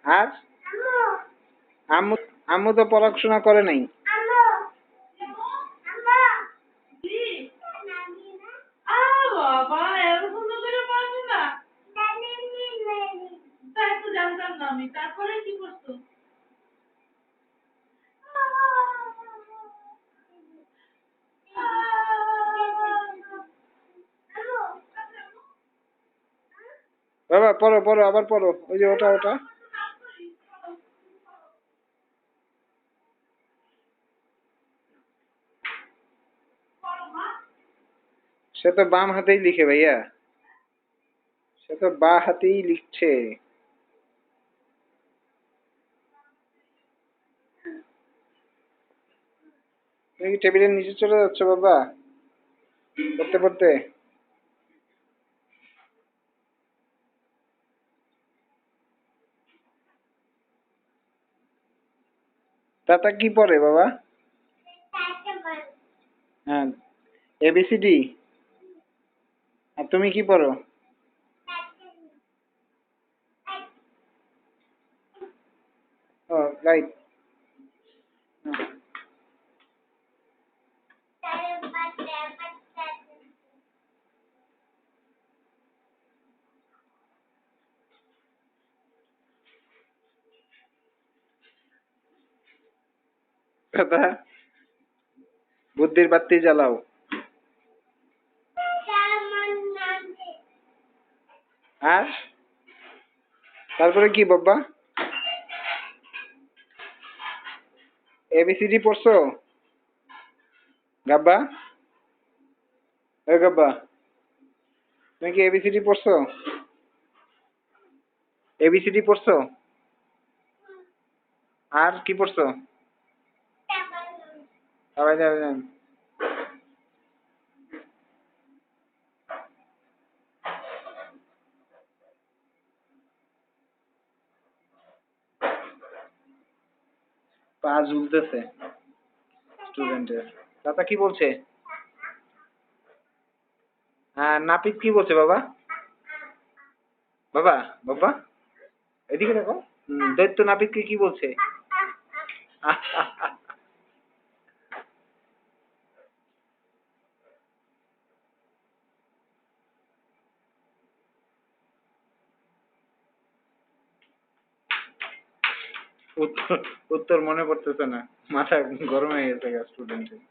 আর আম্মু আম্মু তো পড়াশোনা করে নাই। তারপরে কি করছো? বাবা পড়ো পড়ো আবার পড়ো, ওই যে ওটা ওটা। সে তো বাম হাতেই লিখে ভাইয়া, সে তো বা হাতেই লিখছে। তুমি কি টেবিলের নিচে চলে যাচ্ছ বাবা পড়তে পড়তে? তাতা কি পড়ে বাবা? হ্যাঁ, এবিসিডি। আর তুমি কি পড়ো? ও রাইট। দাদা বুদ্ধির বাতি জ্বালাও। আর তারপরে কি বাবা? এবিসিডি পড়ছো গাব্বা? ওই গাব্বা, তুমি কি এবিসিডি পড়ছো? এবিসিডি পড়ছো? আর কি পড়ছো? সবাই যাবেন। পা ঝুলতেছে স্টুডেন্টের। দাদা কি বলছে? হ্যাঁ, নাপিত কি বলছে বাবা? বাবা বাবা এদিকে দেখো। দৈত্য নাপিতকে কি বলছে? উত্তর উত্তর মনে পড়তেছে না, মাথা গরম হয়ে গেছে স্টুডেন্টের।